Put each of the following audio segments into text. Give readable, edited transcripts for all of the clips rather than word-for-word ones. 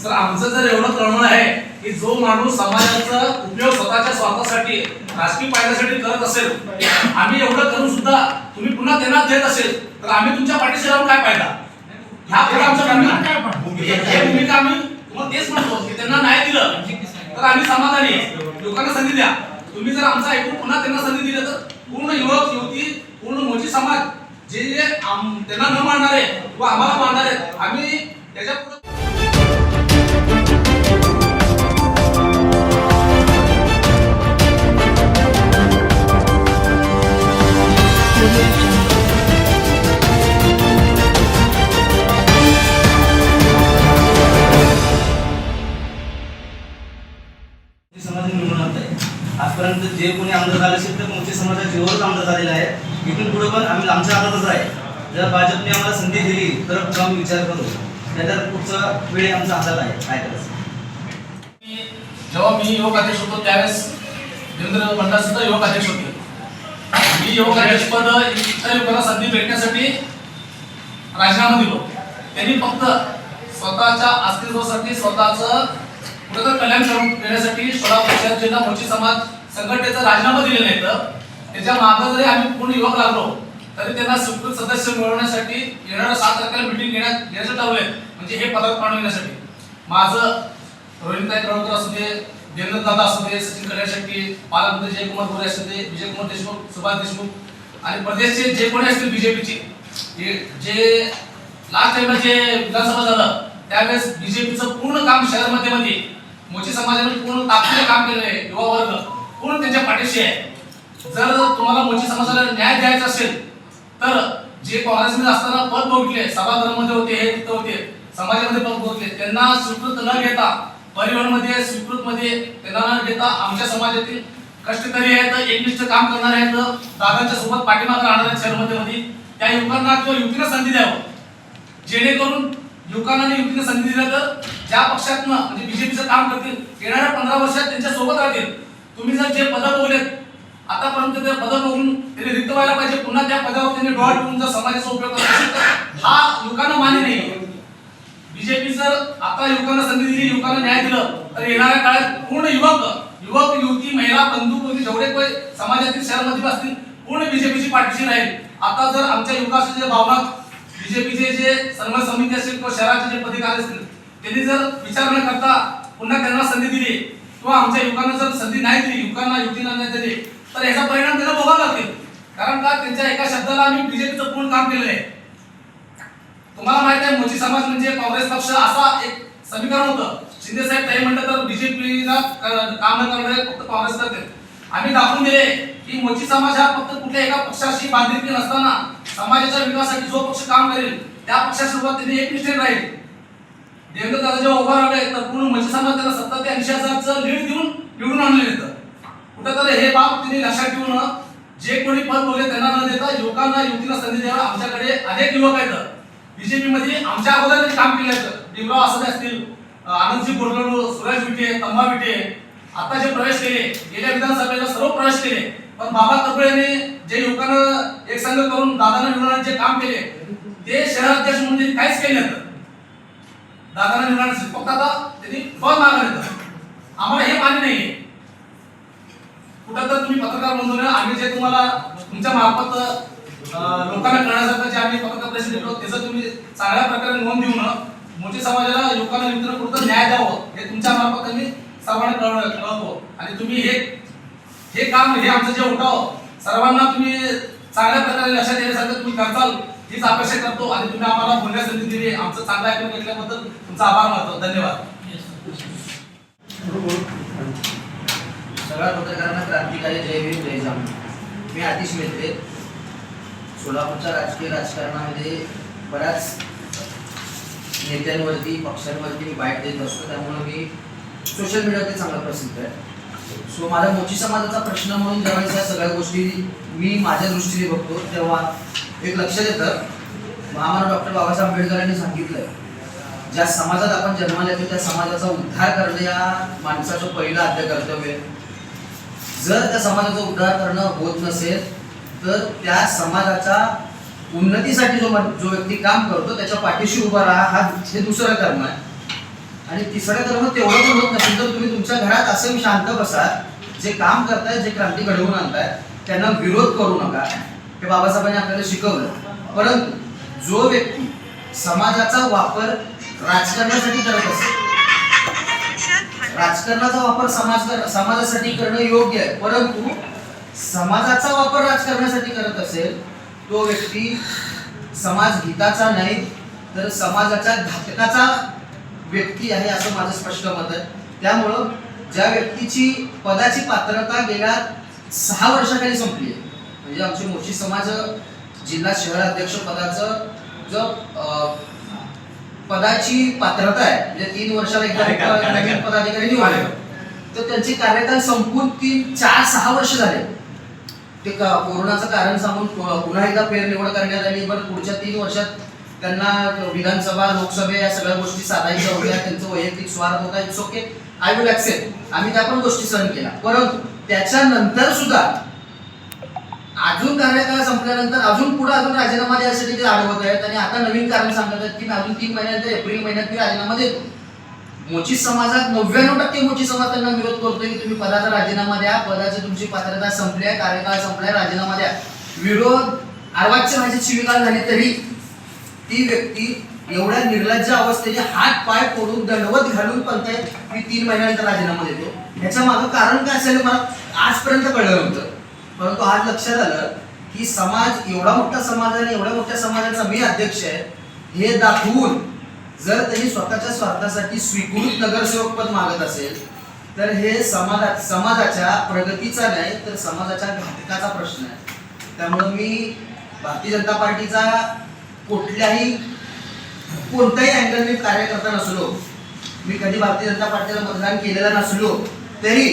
Sir आमचं जर एवढं कळणं आहे की जो माणूस समाजाचा उपयोग स्वतःच्या स्वार्थासाठी राजकीय फायद्यासाठी करत असेल, आम्ही एवढं करून सुद्धा तुम्ही पुन्हा त्यांना देत असेल तर आम्ही तुमच्या पाठीशी राहून काय फायदा? ह्या पुढे आमच्या भूमिका आम्ही तुम्हाला तेच म्हणतो की त्यांना नाही दिलं तर आम्ही समाधानी आहे. लोकांना संधी द्या. तुम्ही जर आमचं ऐकून पुन्हा त्यांना संधी दिली तर पूर्ण युवक युवती पूर्ण मोठी समाज जे जे त्यांना न मानणार आहे व आम्हाला मानणार आहेत, आम्ही त्याच्या पुढे समाज निवडून आणत आहे. आजपर्यंत जे कोणी आमदार झाले असेल तर मोठे समाजाच्या जीवावरच आमदार झालेला आहे. इथून पुढे पण आम्ही आमच्या हातातच आहे. जर भाजपने आम्हाला संधी दिली तर आम्ही विचार करू, नाहीतर पुढचा वेळ आमच्या हातात आहे. काय करायचं? जेव्हा मी युवक अध्यक्ष होतो त्यावेळेस देवेंद्र भंडार सुद्धा युवक अध्यक्ष होते. मी युवक अध्यक्षपद इतर युवकांना संधी भेटण्यासाठी राजीनामा दिलो. त्यांनी फक्त स्वतःच्या अस्तित्वासाठी स्वतःचं कुठेतरी कल्याण करून देण्यासाठी सोलापूर जिल्हा मोची समाज संघटनेचा राजीनामा दिलेला आहे. तर त्याच्या मागे जरी आम्ही पूर्ण युवक लागलो तरी त्यांना स्वीकृत सदस्य मिळवण्यासाठी येणाऱ्या 7 तारखेला मीटिंग घेण्याचं ठरवलंय. म्हणजे हे पदार्थ पाठवण्यासाठी माझं रोहिणताई कळवकर असू दे, देवेंद्र दादा असू दे, सचिन कल्याण शेट्टी, पालकमंत्री जयकुमार गोरे असू दे, विजयकुमार देशमुख, सुभाष देशमुख आणि प्रदेशचे जे कोणी असतील बीजेपीचे जे लास्ट टाइमला जे विधानसभा झालं त्यावेळेस बीजेपीचं पूर्ण काम शहर मध्ये मोची समाजाने पूर्ण ताकदीने काम केलं आहे. युवा वर्ग पूर्ण त्यांच्या पाठीशी आहे. जर तुम्हाला मोची समाजाला न्याय द्यायचा असेल तर जे काँग्रेसमध्ये असताना पद भोगले, सभागृहामध्ये होते, हे तिथं होते, समाजामध्ये पद भोगले, त्यांना स्वीकृत न घेता परिवहनमध्ये स्वीकृतमध्ये त्यांना न घेता आमच्या समाजातील कष्टकरी आहेत, एकनिष्ठ काम करणारे आहेत, दादांच्या सोबत पाठीमागे राहणारे आहेत शहरमध्ये, त्या युवकांना किंवा युवतीला संधी द्यावं. जेणेकरून युवकांना आणि युवतीने संधी दिल्या तर ज्या पक्षातनं म्हणजे बीजेपीचं काम करतील येणाऱ्या 15 वर्षात त्यांच्या सोबत राहतील. तुम्ही जर जे पद भोगलेत आतापर्यंत ते पद भोगून त्यांनी रिक्त व्हायला पाहिजे. पुन्हा त्या पदावर त्यांनी डोळा ठेवून जर समाजाचा उपयोग करत असेल तर हा युवकांना मान्य नाही. बीजेपी जर आता युवकांना संधी दिली, युवकांना न्याय दिलं तर येणाऱ्या काळात पूर्ण युवक युवती महिला बंधू जेवढे काही समाजातील शहरामध्ये असतील पूर्ण बीजेपीची पाठीशी राहील. आता जर आमच्या युवकांची जे भावना बीजेपीचे जे समन्वय समिती असेल किंवा शहराचे जे पदाधिकारी असतील त्यांनी जर विचार न करता पुन्हा त्यांना संधी दिली किंवा आमच्या युवकांना जर संधी नाही दिली, युवकांना युवतींना नाही दिली तर याचा परिणाम त्यांना भोगावा लागतील. कारण का त्यांच्या एका शब्दाला आम्ही बीजेपीचं पूर्ण काम केलेलं आहे. तुम्हाला माहिती आहे मोची समाज म्हणजे काँग्रेस पक्ष असा एक समीकरण होतं. शिंदे साहेब काही म्हणतात तर बीजेपीला काम न करणारे फक्त काँग्रेस करते. आम्ही दाखवून दिले की मोची समाज हा फक्त कुठल्या एका पक्षाशी बांधिलकी नसताना समाजाच्या विकासासाठी जो पक्ष काम करेल त्या पक्षासोबत त्यांनी एकनिष्ठ राहील. देवेंद्र दादा जेव्हा उभा राहिले तर पूर्ण मोची समाज त्याला 70 ते 80,000चं लीड देऊन निवडून आणले होतं. कुठेतरी हे बाब त्यांनी लक्षात ठेवून जे कोणी पद बोलले त्यांना न देता युवकांना युवतीला संधी द्यावा. आमच्याकडे अनेक युवक आहेत बीजेपी मध्ये आमच्या अगोदर काम केले आहेत. भीमराव आसादे असतील, आनंदजी बोरगडू, सुरेश विटे, तंबा विटे आता जे प्रवेश केले गेल्या विधानसभेला सर्व प्रवेश केले. पण बाबा तबळेने जे युवकांना एक संघ करून दादांना निवडण्याचे काम केले ते शहराध्यक्ष म्हणजे काहीच केले नाही. दादांना निवडण्याचे फक्त आता त्यांनी पद मागणार आहेत. आम्हाला हे मान्य नाहीये. कुठं तर तुम्ही पत्रकार म्हणून आम्ही जे तुम्हाला तुमच्या मार्फत लोकांना कळण्यासारखं जे आम्ही पत्रकार परिषद घेतो त्याचं तुम्ही चांगल्या प्रकारे नोंद देऊन मोठ्या समाजाला युवकांना मित्र कुठं न्याय द्यावं हे तुमच्या मार्फत आम्ही सर्वांना कळवतो. आणि तुम्ही हे काम हे आमचं जे उठाव सर्वांना तुम्ही चांगल्या प्रकारे लक्षात येण्यासारखं तुम्ही करताल हीच अपेक्षा करतो. आणि तुम्ही आम्हाला बोलण्यास संधी दिली, आमचं चांगलं ऐकून घेतल्याबद्दल तुमचा आभार मानतो. धन्यवाद. सगळ्या पत्रकारांना क्रांतिकारी जय भीम जय जाम. मी आतिश मेत्रे. सोलापूरच्या राजकारणामध्ये बऱ्याच नेत्यांवरती पक्षांवरती मी बाईट देत असतो, त्यामुळे मी सोशल मीडियावरती चांगला प्रसिद्ध आहे. सो माझा मोची समाजाचा प्रश्न म्हणून जेव्हा या सगळ्या गोष्टी मी माझ्या दृष्टीने बघतो तेव्हा एक लक्षात येतं, महामानव डॉक्टर बाबासाहेब आंबेडकरांनी सांगितलंय ज्या समाजात आपण जन्माला येतो त्या समाजाचा उद्धार करणे या माणसाचं पहिलं आद्य कर्तव्य. जर त्या समाजाचा उद्धार करणं होत नसेल तर त्या समाजाच्या उन्नतीसाठी जो व्यक्ती काम करतो त्याच्या पाठीशी उभा राहा हे दुसरं कर्म आहे. आणि तिसरं धर्म तेवढं पण होत नसेल तर तुम्ही तुमच्या घरात असं शांत बसा, जे काम करतायत, जे क्रांती घडवून आणतायत त्यांना विरोध करू नका, हे बाबासाहेबांनी आपल्याला शिकवलं. परंतु जो व्यक्ती समाजाचा वापर राजकारणासाठी करत असेल, राजकारणाचा वापर समाजासाठी करणं योग्य आहे, परंतु समाजाचा वापर राजकारणासाठी करत असेल तो व्यक्ती समाज हिताचा नाही तर समाजाच्या घातकाचा व्यक्ती आहे, असं माझं स्पष्ट मत आहे. त्यामुळं ज्या व्यक्तीची पदाची पात्रता गेल्या 6 वर्षाखाली संपली आहे, म्हणजे आमचे मोची समाज जिल्हा शहर अध्यक्ष पदाचं जो पदाची पात्रता आहे, म्हणजे 3 वर्षाला एकदा नवीन पदाधिकारी निवडले, तर त्यांची कार्यकाल संपून 4-6 वर्ष झाले. ते कोरोनाचं कारण सांगून पुन्हा एकदा फेरनिवड करण्यात आली. पण पुढच्या 3 वर्षात त्यांना विधानसभा, लोकसभा या सगळ्या गोष्टी साधायच्या होत्या, त्यांचं वैयक्तिक स्वार्थ होता. It's okay, I will accept, आम्ही त्या पण गोष्टी सहन केल्या. परंतु त्याच्यानंतर सुद्धा अजून कार्यकाळ संपल्यानंतर अजून पुढे अजून राजीनामा द्यायसाठी ते अडवत आहेत आणि आता नवीन कारण सांगत आहेत की मी अजून 3 महिन्यानंतर एप्रिल महिन्यात मी राजीनामा देतो. मोची समाजात 99% मोची समाज त्यांना विरोध करतोय की तुम्ही पदाचा राजीनामा द्या, पदाची तुमची पात्रता संपली आहे, कार्यकाळ संपलाय, राजीनामा द्या. विरोध अर्वाच्य माझी शिवीगाळ झाली तरी ती व्यक्ती एवढ्या निर्लज्ज अवस्थेने हात पाय फोडून दंडवत घालून म्हणताय मी 3 महिन्यानंतर राजीनामा देतो. ह्याच्या मागं कारण काय असेल मला आजपर्यंत कळलं नव्हतं. परंतु आज लक्षात आलं की समाज एवढा मोठा समाज आणि एवढ्या मोठ्या समाजाचा मी अध्यक्ष आहे हे दाखवून जर त्यांनी स्वतःच्या स्वार्थासाठी स्वीकृत नगरसेवक पद मागत असेल तर हे समाजाच्या प्रगतीचा नाही तर समाजाच्या घातकाचा प्रश्न आहे. त्यामुळे मी भारतीय जनता पार्टीचा कोणत्याही अँगलने कार्यकर्ता नसलो, मी कधी भारतीय जनता पार्टीला मतदान केलेलं नसलो तरी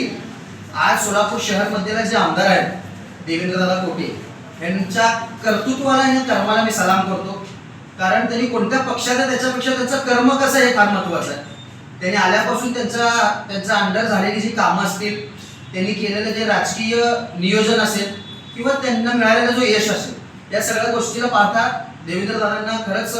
आज सोलापूर शहर मधले जे आमदार आहेत देवेंद्रदादा कोटे यांच्या कर्तृत्वाला आणि कर्माला मी सलाम करतो. कारण त्यांनी कोणत्या पक्षाचा त्याच्यापेक्षा त्यांचं कर्म कसं हे फार महत्वाचं आहे. त्यांनी आल्यापासून त्यांच्या अंडर झालेली जी कामं असतील, त्यांनी केलेलं जे राजकीय नियोजन असेल किंवा त्यांना मिळालेलं जो यश असेल, या सगळ्या गोष्टीला पाहता देवेंद्रदादांना खरंच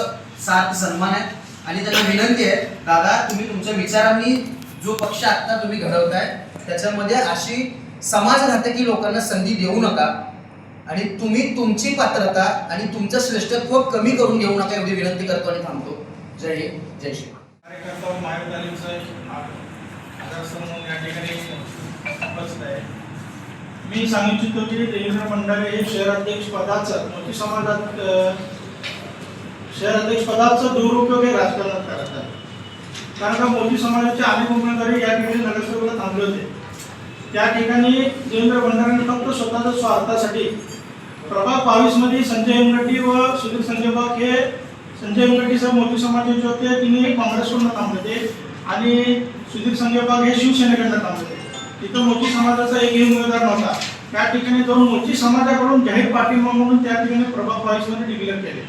सार्थ सन्मान आहे. आणि त्यांना विनंती आहे, दादा तुम्ही तुमच्या विचारांनी जो पक्ष आता तुम्ही घडवताय त्याच्यामध्ये अशी समाजघातकी लोकांना संधी देऊ नका आणि तुम्ही तुमची पात्रता आणि तुमचं श्रेष्ठत्व कमी करून घेऊ नका एवढी विनंती करतो आणि थांबतो. जय हिंद, जय श्री. कार्यकर्ता महाविद्यालयाचं आधारस्तंभ म्हणून या ठिकाणी उपस्थित आहे. मी सांगू इच्छितो की देवेंद्र भंडारे हे शहराध्यक्ष पदाचं मोठी समाजात शहराध्यक्ष पदाचं दुरुपयोग हे राजकारणात करत आहे. कारण का मोठी समाजाचे अनेक उमेदवारी या ठिकाणी नगरसेवकाला थांबले होते. त्या ठिकाणी देवेंद्र भंडारेंनी फक्त स्वतःच्या स्वार्थासाठी प्रभाग 22 मध्ये संजय मुंगटी व सुधीर संजय बाग हे संजय मुंगटी साहेब मोठी समाजाचे होते, तिने काँग्रेसकडून थांबले होते आणि सुधीर संजय बाग हे शिवसेनेकडनं थांबले होते. तिथं मोठी समाजाचा एकही उमेदवार नव्हता. त्या ठिकाणी जाऊन मोठी समाजाकडून जाहीर पाठिंबा म्हणून त्या ठिकाणी प्रभाग 22 मध्ये डिक्लेअर केले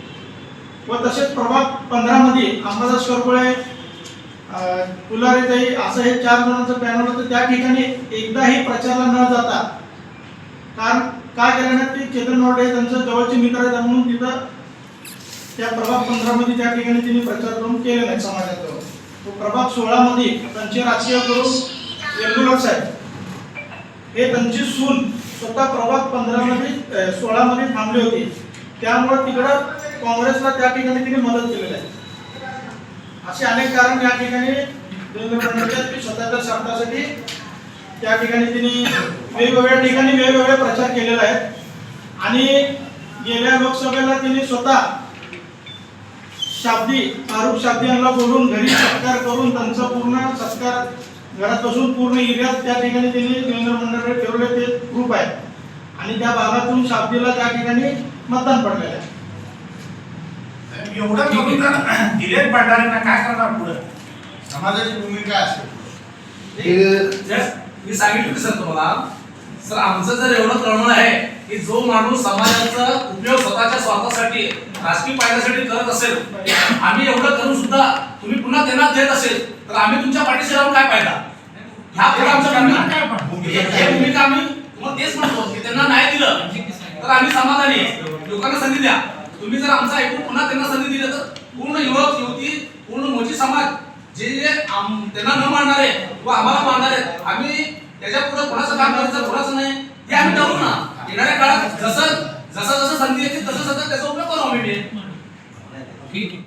व तसेच प्रभाग 15 मध्ये अंबादास करकोळे, फुलारेताई असं हे 4 जणांचं पॅनल होतं. त्या ठिकाणी एकदाही प्रचारला न जाता कारण काय केल्यानं की चेतन नवडे त्यांचं जवळचे मित्र आहेत म्हणून तिथं त्या प्रभाग 15 मध्ये त्या ठिकाणी त्यांनी प्रचार करून केले नाही समाजाजवळ. तो प्रभाग 16 मध्ये त्यांचे राजकीय करून येल्लूर साहेब हे त्यांची सून स्वतः प्रभाग 15 मध्ये 16 मध्ये थांबले होते. त्यामुळे तिकडं काँग्रेसला त्या ठिकाणी तिने मदत केलेली आहे. असे अनेक कारण या ठिकाणी देवेंद्र फडणवीस स्वतःच्या स्वार्थासाठी त्या ठिकाणी त्यांनी वेगवेगळ्या ठिकाणी वेगवेगळे प्रचार केलेले आहेत. आणि गेल्या लोकसभेला त्यांनी स्वतः फारुख शाब्दी यांना बोलून घरी सत्कार करून त्यांचा पूर्ण सत्कार घरात बसून पूर्ण एरियात त्या ठिकाणी त्यांनी देवेंद्र फडणवीस ठेवले ते ग्रुप आहे आणि त्या भागातून शाब्दीला त्या ठिकाणी मतदान पडलेलं आहे. एवढं करून दिलेत भंडाऱ्यांना काय करणार पुढे समाजाची भूमिका असेल. मी सांगितलं की सर तुम्हाला सर आमचं जर एवढं तळमळ आहे की जो माणूस समाजाचा उपयोग स्वतःच्या स्वार्थासाठी राजकीय फायद्यासाठी करत असेल, आम्ही एवढं करून सुद्धा तुम्ही पुन्हा त्यांना देत असेल तर आम्ही तुमच्या पाठीशी राहून काय फायदा. ह्या पुढे आमच्या भूमिका आम्ही तुम्हाला तेच म्हणतो की त्यांना नाही दिलं तर आम्ही समाधानी लोकांना संधी द्या. तुम्ही जर आमचं ऐकून पुन्हा त्यांना संधी दिली तर पूर्ण युवक युवती पूर्ण मोठी समाज त्यांना न मानणार आहे व आम्हाला मानणार आहेत, आम्ही त्याच्या पुढे कोणाचं काम करायचं कोणाचं नाही हे आम्ही ठरवू ना. येणाऱ्या काळात जसं संधी येते तसं त्याचा उपयोग करू आम्ही. ठीक आहे.